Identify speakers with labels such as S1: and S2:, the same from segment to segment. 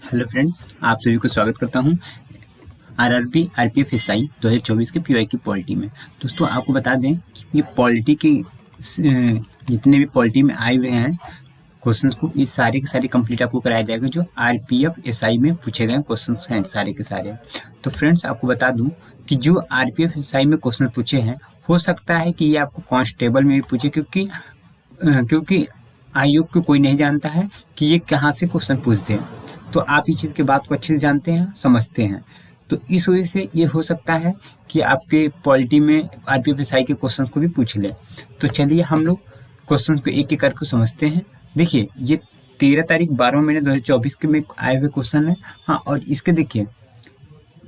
S1: Hello friends, आप सभी को स्वागत करता हूं आरआरबी आरपीएफ एसआई 2024 के पीवाई की पॉलिटी में। दोस्तों, आपको बता दें कि ये पॉलिटी के जितने भी पॉलिटी में आए हुए हैं क्वेश्चंस को, ये सारे के सारे कंप्लीट आपको कराया जाएगा। जो आरपीएफ एसआई में पूछे गए क्वेश्चंस हैं सारे के सारे। तो फ्रेंड्स, आपको बता दूं कि जो आरपीएफ एसआई में क्वेश्चन पूछे हैं, हो सकता है कि ये आपको कांस्टेबल में भी पूछे, क्योंकि आयोग को कोई नहीं जानता है कि ये कहाँ से क्वेश्चन पूछते हैं। तो आप इस चीज़ की बात को अच्छे से जानते हैं, समझते हैं। तो इस वजह से ये हो सकता है कि आपके पॉलिटी में आरपीएफ एसआई के क्वेश्चन को भी पूछ ले। तो चलिए हम लोग क्वेश्चन को एक एक करके समझते हैं। देखिए, ये 13 तारीख 12 महीने 2024 के में आए हुए क्वेश्चन है। हाँ, और इसके देखिए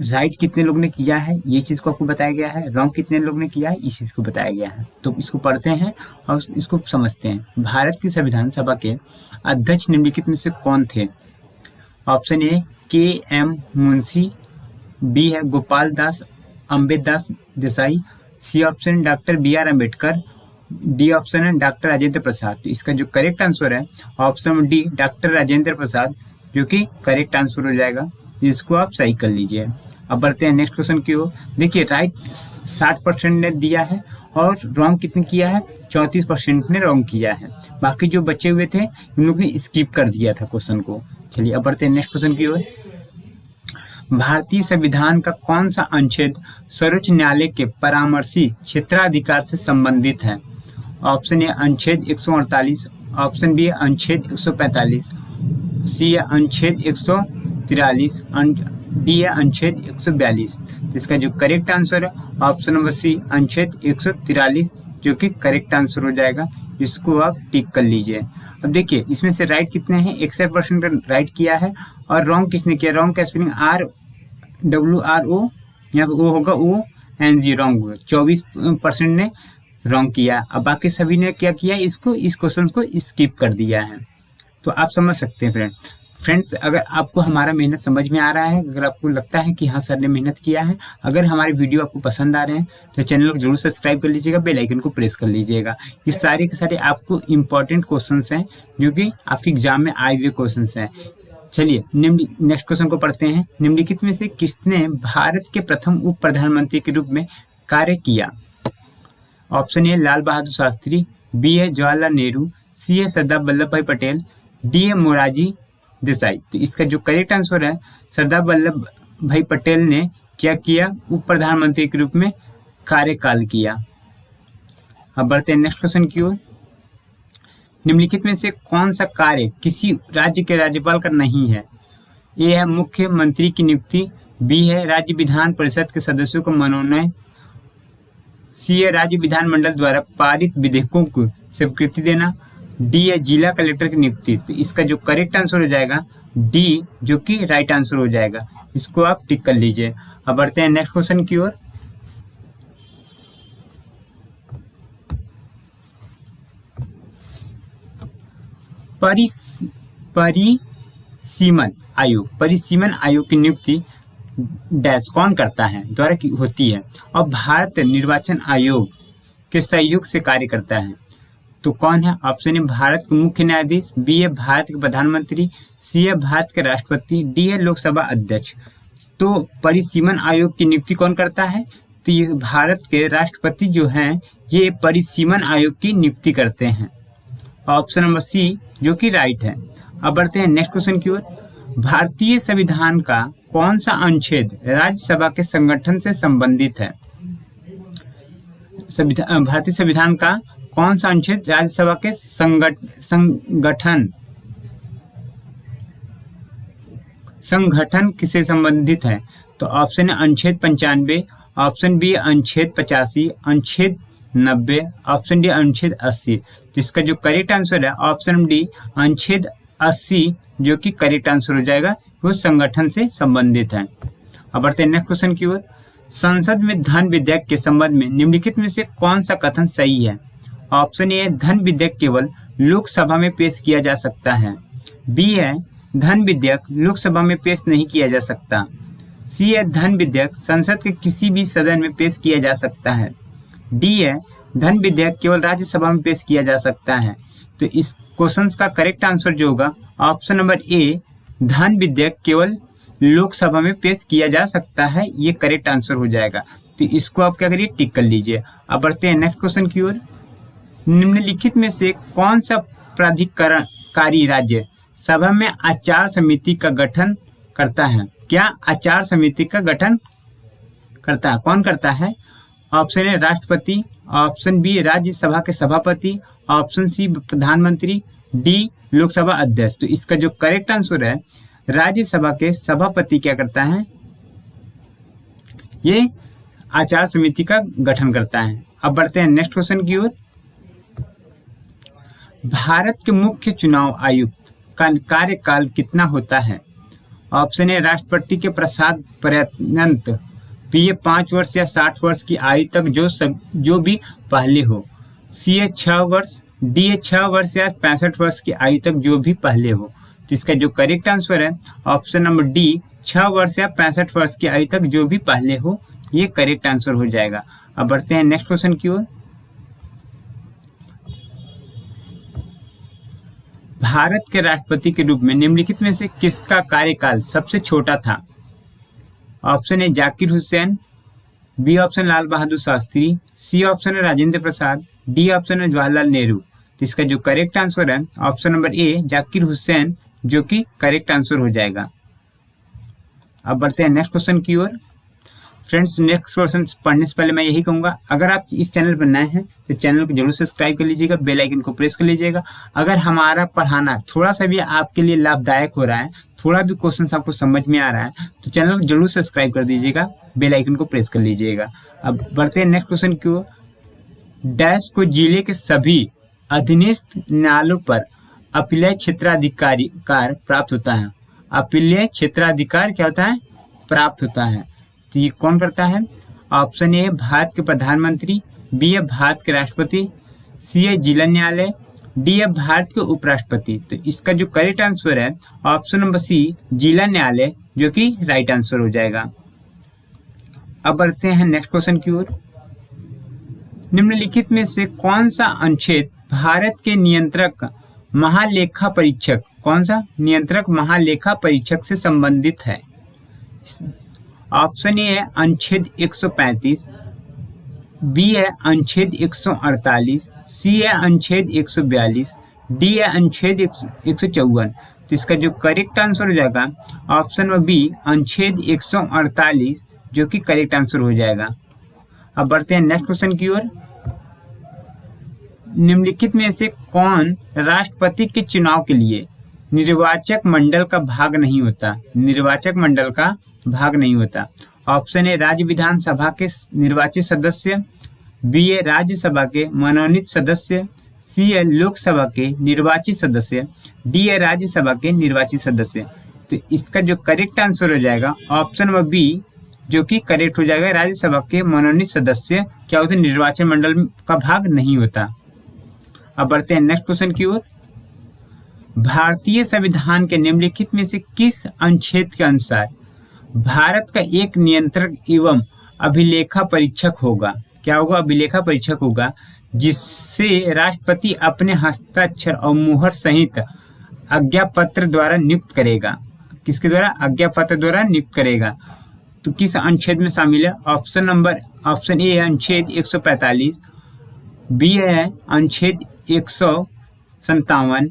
S1: राइट कितने लोग ने किया है, ये चीज़ को आपको बताया गया है। रॉन्ग कितने लोग ने किया है, इस चीज़ को बताया गया है। तो इसको पढ़ते हैं और इसको समझते हैं। भारत की संविधान सभा के अध्यक्ष निम्नलिखित में से कौन थे? Option A K M. Munshi, B है Gopal Das Ambedas Desai, C option doctor B R. Ambedkar, D option है डॉक्टर राजेंद्र प्रसाद। तो इसका जो करेक्ट आंसर है option D doctor Rajendra Prasad, जो कि करेक्ट आंसर हो जाएगा। इसको आप सही कर लीजिए। अब बढ़ते हैं नेक्स्ट क्वेश्चन की ओर। देखिए, राइट 60% ने दिया है और रॉन्ग कितने किया है? 34% ने रॉन्ग किया है। बाकी जो बचे हुए थे इन लोग ने स्किप कर दिया था क्वेश्चन को। चलिए अब बढ़ते हैं नेक्स्ट क्वेश्चन की ओर। भारतीय संविधान का कौन सा अनुच्छेद सर्वोच्च न्यायालय के परामर्शी क्षेत्राधिकार से संबंधित है? ऑप्शन ए अनुच्छेद 148, ऑप्शन बी अनुच्छेद 145, सी है अनुच्छेद 143, डी है अनुच्छेद 142। तो इसका जो करेक्ट आंसर है ऑप्शन नंबर सी अनुच्छेद 143, जो कि करेक्ट आंसर हो जाएगा। इसको आप टिक कर लीजिए। अब देखिए, इसमें से राइट कितने हैं? 61% राइट किया है। और रॉन्ग किसने किया? रॉन्ग का स्पेलिंग RWRO, यहाँ पे ओ होगा ONG, रॉन्ग होगा। 24% ने रॉन्ग किया। अब बाकी सभी ने क्या किया? इस क्वेश्चन को स्किप कर दिया है। तो आप समझ सकते हैं फ्रेंड्स, अगर आपको हमारा मेहनत समझ में आ रहा है, अगर आपको लगता है कि हाँ सर ने मेहनत किया है, अगर हमारे वीडियो आपको पसंद आ रहे हैं, तो चैनल को जरूर सब्सक्राइब कर लीजिएगा, बेल आइकन को प्रेस कर लीजिएगा। ये सारे के सारे आपको इम्पोर्टेंट क्वेश्चंस हैं, जो कि आपके एग्जाम में आए हुए क्वेश्चंस हैं। चलिए नेक्स्ट क्वेश्चन को पढ़ते हैं। निम्नलिखित में से किसने भारत के प्रथम उप प्रधानमंत्री के रूप में कार्य किया? Option A Lal Bahadur Shastri, B है जवाहरलाल नेहरू, सी है सरदार वल्लभ भाई पटेल, डी है मोरारजी देसाई। तो इसका जो करेक्ट आंसर है सरदार वल्लभ भाई पटेल ने क्या किया? उप प्रधानमंत्री के रूप में कार्यकाल किया। अब बढ़ते हैं नेक्स्ट क्वेश्चन की ओर। निम्नलिखित में से कौन सा कार्य किसी राज्य के राज्यपाल का नहीं है? ए है मुख्यमंत्री की नियुक्ति, बी है राज्य विधान परिषद के सदस्यों को मनोनयन, सी है राज्य विधानमंडल द्वारा पारित विधेयकों को स्वीकृति देना, डी है जिला कलेक्टर की नियुक्ति। तो इसका जो करेक्ट आंसर हो जाएगा डी, जो कि राइट आंसर हो जाएगा। इसको आप टिक कर लीजिए। अब बढ़ते हैं नेक्स्ट क्वेश्चन की ओर। परिसीमन आयोग की नियुक्ति डैश कौन करता है, द्वारा की होती है, और भारत निर्वाचन आयोग के सहयोग से कार्य करता है। तो कौन है? ऑप्शन ए भारत के मुख्य न्यायाधीश, बी है भारत के प्रधानमंत्री, सी है भारत के राष्ट्रपति, डी है लोकसभा अध्यक्ष। तो परिसीमन आयोग की नियुक्ति कौन करता है? तो ये भारत के राष्ट्रपति जो हैं, ये परिसीमन आयोग की नियुक्ति करते हैं। ऑप्शन नंबर सी, जो कि राइट है। अब बढ़ते हैं नेक्स्ट क्वेश्चन की ओर। भारतीय संविधान का कौन सा अनुच्छेद राज्यसभा के संगठन से संबंधित है? भारतीय संविधान का कौन सा अनुच्छेद राज्यसभा के संगठन किसे संबंधित है? तो ऑप्शन है अनुच्छेद 95, ऑप्शन बी अनुच्छेद 85, अनुच्छेद 90, ऑप्शन डी अनुच्छेद 80। तो इसका जो करेक्ट आंसर है ऑप्शन डी अनुच्छेद 80, जो कि करेक्ट आंसर हो जाएगा। वो संगठन से संबंधित है। अब बढ़ते हैं नेक्स्ट क्वेश्चन की ओर। संसद में धन विधेयक के संबंध में निम्नलिखित में से कौन सा कथन सही है? ऑप्शन ए धन विधेयक केवल लोकसभा में पेश किया जा सकता है, बी है धन विधेयक लोकसभा में पेश नहीं किया जा सकता, सी है धन विधेयक संसद के किसी भी सदन में पेश किया जा सकता है, डी है धन विधेयक केवल राज्यसभा में पेश किया जा सकता है। तो इस क्वेश्चन का करेक्ट आंसर जो होगा ऑप्शन नंबर ए धन विधेयक केवल लोकसभा में पेश किया जा सकता है, ये करेक्ट आंसर हो जाएगा। तो इसको आप क्या करिए, टिक कर लीजिए। अब बढ़ते हैं नेक्स्ट क्वेश्चन की ओर। निम्नलिखित में से कौन सा प्राधिकारकारी राज्य सभा में आचार समिति का गठन करता है? क्या आचार समिति का गठन करता है? कौन करता है? ऑप्शन ए राष्ट्रपति, ऑप्शन बी राज्यसभा के सभापति, ऑप्शन सी प्रधानमंत्री, डी लोकसभा अध्यक्ष। तो इसका जो करेक्ट आंसर है, राज्यसभा के सभापति क्या करता है, ये आचार समिति का गठन करता है। अब बढ़ते हैं नेक्स्ट क्वेश्चन की ओर। भारत के मुख्य चुनाव आयुक्त का कार्यकाल कितना होता है? ऑप्शन ए राष्ट्रपति के प्रसाद पर्यंत, बी ए 5 वर्ष या 60 वर्ष की आयु तक जो भी पहले हो, सी ए 6 वर्ष, डी ए 6 वर्ष या 65 वर्ष की आयु तक जो भी पहले हो। तो इसका जो करेक्ट आंसर है ऑप्शन नंबर डी, 6 वर्ष या 65 वर्ष की आयु तक जो भी पहले हो, ये करेक्ट आंसर हो जाएगा। अब बढ़ते हैं नेक्स्ट क्वेश्चन की ओर। भारत के राष्ट्रपति के रूप में निम्नलिखित में से किसका कार्यकाल सबसे छोटा था? Option A Zakir Hussain, B option Lal Bahadur Shastri, C option है राजेंद्र प्रसाद, डी ऑप्शन है जवाहरलाल नेहरू। तो इसका जो करेक्ट आंसर है option number A Zakir Hussain, जो कि करेक्ट आंसर हो जाएगा। अब बढ़ते हैं नेक्स्ट क्वेश्चन की ओर। फ्रेंड्स, नेक्स्ट क्वेश्चन पढ़ने से पहले मैं यही कहूँगा, अगर आप इस चैनल पर नए हैं तो चैनल को जरूर सब्सक्राइब कर लीजिएगा, बेल आइकन को प्रेस कर लीजिएगा। अगर हमारा पढ़ाना थोड़ा सा भी आपके लिए लाभदायक हो रहा है, थोड़ा भी क्वेश्चन आपको समझ में आ रहा है, तो चैनल को जरूर सब्सक्राइब कर दीजिएगा, बेल आइकन को प्रेस कर लीजिएगा। अब बढ़ते हैं नेक्स्ट क्वेश्चन की ओर। डैश को जिले के सभी अधीनस्थ न्यायालयों पर अपीलीय क्षेत्राधिकार प्राप्त होता है। अपीलीय क्षेत्राधिकार क्या होता है? प्राप्त होता है। तो ये कौन करता है? ऑप्शन ए भारत के प्रधानमंत्री, बी है भारत के राष्ट्रपति, सी है जिला न्यायालय, डी है भारत के उपराष्ट्रपति। तो इसका जो करेक्ट आंसर है ऑप्शन नंबर सी जिला न्यायालय, जो कि राइट आंसर हो जाएगा। अब बढ़ते हैं नेक्स्ट क्वेश्चन की ओर। निम्नलिखित में से कौन सा अनुच्छेद भारत के नियंत्रक महालेखा परीक्षक, कौन सा नियंत्रक महालेखा परीक्षक से संबंधित है? ऑप्शन ए है अनुच्छेद 135, बी है अनुच्छेद 148, सी है अनुच्छेद 142, डी है अनुच्छेद 154। तो इसका जो करेक्ट आंसर हो जाएगा ऑप्शन नंबर बी अनुच्छेद 148, जो कि करेक्ट आंसर हो जाएगा। अब बढ़ते हैं नेक्स्ट क्वेश्चन की ओर। निम्नलिखित में से कौन राष्ट्रपति के चुनाव के लिए निर्वाचक मंडल का भाग नहीं होता? निर्वाचक मंडल का भाग नहीं होता। ऑप्शन ए राज्य विधानसभा के निर्वाचित सदस्य, बी ए राज्यसभा के मनोनीत सदस्य, सी ए लोकसभा के निर्वाचित सदस्य, डी ए राज्यसभा के निर्वाचित सदस्य। तो इसका जो करेक्ट आंसर हो जाएगा ऑप्शन नंबर बी, जो कि करेक्ट हो जाएगा। राज्यसभा के मनोनीत सदस्य क्या होते हैं? निर्वाचन मंडल का भाग नहीं होता। अब बढ़ते हैं नेक्स्ट क्वेश्चन की ओर। भारतीय संविधान के निम्नलिखित में से किस अनुच्छेद के अनुसार भारत का एक नियंत्रक एवं अभिलेखा परीक्षक होगा? क्या होगा? अभिलेखा परीक्षक होगा, जिससे राष्ट्रपति अपने हस्ताक्षर और मुहर सहित आज्ञा पत्र द्वारा नियुक्त करेगा। किसके द्वारा? आज्ञा पत्र द्वारा नियुक्त करेगा। तो किस अनुच्छेद में शामिल है? ऑप्शन ए अनुच्छेद 145, बी है अनुच्छेद 157,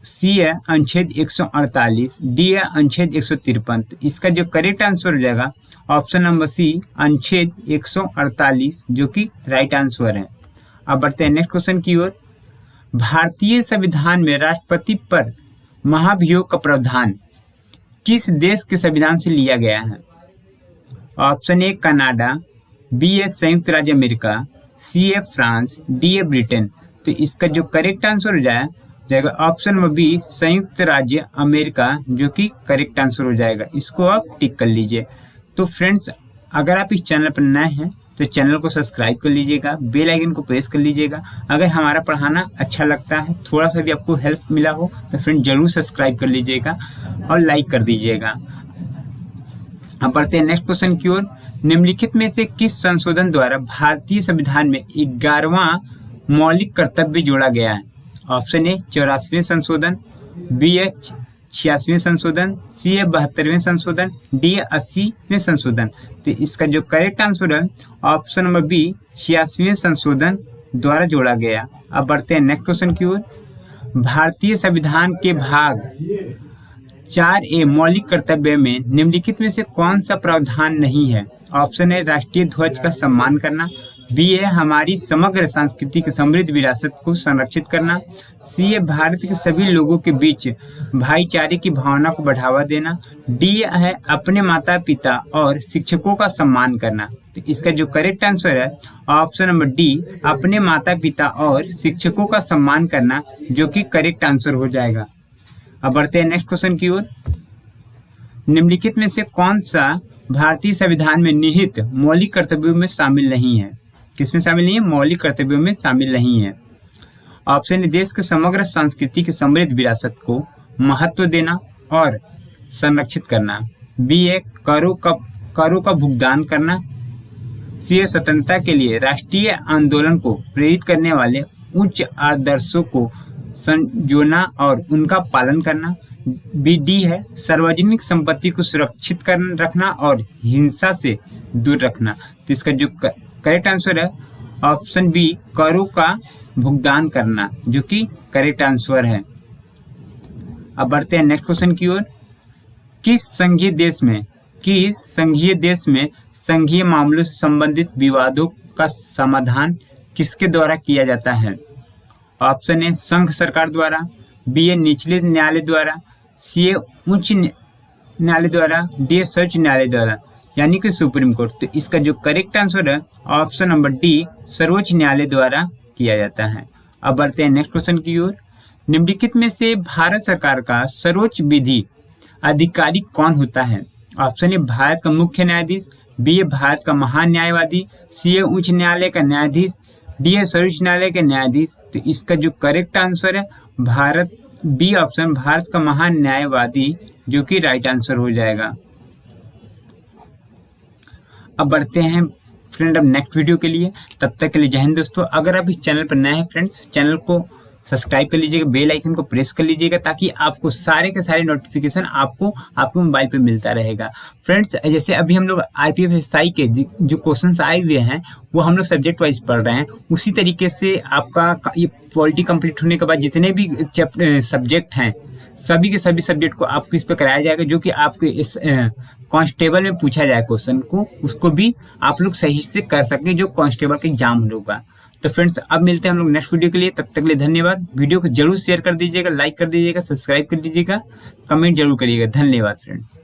S1: सी है अनुच्छेद 148, डी है अनुच्छेद 153। तो इसका जो करेक्ट आंसर हो जाएगा ऑप्शन नंबर सी अनुच्छेद 148, जो कि राइट आंसर है। अब बढ़ते हैं नेक्स्ट क्वेश्चन की ओर। भारतीय संविधान में राष्ट्रपति पर महाभियोग का प्रावधान किस देश के संविधान से लिया गया है? ऑप्शन ए कनाडा, बी है संयुक्त राज्य अमेरिका, सी है फ्रांस, डी है ब्रिटेन। तो इसका जो करेक्ट आंसर हो जाएगा ऑप्शन नंबर बी संयुक्त राज्य अमेरिका, जो कि करेक्ट आंसर हो जाएगा। इसको आप टिक कर लीजिए। तो फ्रेंड्स, अगर आप इस चैनल पर नए हैं तो चैनल को सब्सक्राइब कर लीजिएगा, बेल आइकन को प्रेस कर लीजिएगा। अगर हमारा पढ़ाना अच्छा लगता है, थोड़ा सा भी आपको हेल्प मिला हो, तो फ्रेंड जरूर सब्सक्राइब कर लीजिएगा और लाइक कर दीजिएगा। अब बढ़ते हैं नेक्स्ट क्वेश्चन की ओर। निम्नलिखित में से किस संशोधन द्वारा भारतीय संविधान में 11वां मौलिक कर्तव्य जोड़ा गया है? ऑप्शन ए 84वें संशोधन, बी है 86वें संशोधन, सी है 72वें संशोधन, डी है 80वें संशोधन। तो इसका जो करेक्ट आंसर है ऑप्शन नंबर बी 86वें संशोधन द्वारा जोड़ा गया। अब बढ़ते हैं नेक्स्ट क्वेश्चन की ओर। भारतीय संविधान के भाग 4A मौलिक कर्तव्य में निम्नलिखित में से कौन सा प्रावधान नहीं है? ऑप्शन है राष्ट्रीय ध्वज का सम्मान करना, बी है हमारी समग्र सांस्कृतिक समृद्ध विरासत को संरक्षित करना, सी है भारत के सभी लोगों के बीच भाईचारे की भावना को बढ़ावा देना, डी है अपने माता पिता और शिक्षकों का सम्मान करना। तो इसका जो करेक्ट आंसर है ऑप्शन नंबर डी अपने माता पिता और शिक्षकों का सम्मान करना, जो कि करेक्ट आंसर हो जाएगा। अब बढ़ते हैं नेक्स्ट क्वेश्चन की ओर। निम्नलिखित में से कौन सा भारतीय संविधान में निहित मौलिक कर्तव्यों में शामिल नहीं है? किसमें शामिल नहीं है? मौलिक कर्तव्यों में शामिल नहीं है। ऑप्शन है देश के समग्र सांस्कृतिक समृद्ध विरासत को महत्व देना और संरक्षित करना, बी है करों का भुगतान करना, सी है स्वतंत्रता के लिए राष्ट्रीय आंदोलन को प्रेरित करने वाले उच्च आदर्शों को संजोना और उनका पालन करना, बी डी है सार्वजनिक संपत्ति को सुरक्षित रखना और हिंसा से दूर रखना। तो इसका जो करेक्ट आंसर है ऑप्शन बी करों का भुगतान करना, जो कि करेक्ट आंसर है। अब बढ़ते हैं नेक्स्ट क्वेश्चन की ओर। किस संघीय देश में संघीय मामलों से संबंधित विवादों का समाधान किसके द्वारा किया जाता है? ऑप्शन है संघ सरकार द्वारा, बी है निचले न्यायालय द्वारा, सी है उच्च न्यायालय द्वारा, डी है सर्वोच्च न्यायालय द्वारा, यानी कि सुप्रीम कोर्ट। तो इसका जो करेक्ट आंसर है ऑप्शन नंबर डी सर्वोच्च न्यायालय द्वारा किया जाता है। अब बढ़ते हैं नेक्स्ट क्वेश्चन की ओर। निम्नलिखित में से भारत सरकार का सर्वोच्च विधि अधिकारी कौन होता है? ऑप्शन है भारत का मुख्य न्यायाधीश, बी है भारत का महान्यायवादी, सी है उच्च न्यायालय का न्यायाधीश, डी है सर्वोच्च न्यायालय के न्यायाधीश। तो इसका जो करेक्ट आंसर है बी ऑप्शन भारत का महान्यायवादी, जो कि राइट आंसर हो जाएगा। अब बढ़ते हैं फ्रेंड अब नेक्स्ट वीडियो के लिए। तब तक के लिए जय हिंद दोस्तों। अगर आप इस चैनल पर नए हैं फ्रेंड्स, चैनल को सब्सक्राइब कर लीजिएगा, बेल आइकन को प्रेस कर लीजिएगा, ताकि आपको सारे के सारे नोटिफिकेशन आपको आपके मोबाइल पे मिलता रहेगा। फ्रेंड्स जैसे अभी हम लोग आरपीएफ एसआई के जो क्वेश्चंस आए हुए हैं वो हम लोग सब्जेक्ट वाइज पढ़ रहे हैं, उसी तरीके से आपका ये पॉलिटी कंप्लीट होने के बाद जितने भी सब्जेक्ट हैं सभी के सभी सब्जेक्ट को आपको इस पर कराया जाएगा, जो कि आपके इस कांस्टेबल में पूछा जाए क्वेश्चन को, उसको भी आप लोग सही से कर सकें जो कांस्टेबल का एग्जाम होगा। तो फ्रेंड्स अब मिलते हैं हम लोग नेक्स्ट वीडियो के लिए। तब तक के लिए धन्यवाद। वीडियो को जरूर शेयर कर दीजिएगा, लाइक कर दीजिएगा, सब्सक्राइब कर दीजिएगा, कमेंट जरूर करिएगा। धन्यवाद फ्रेंड्स।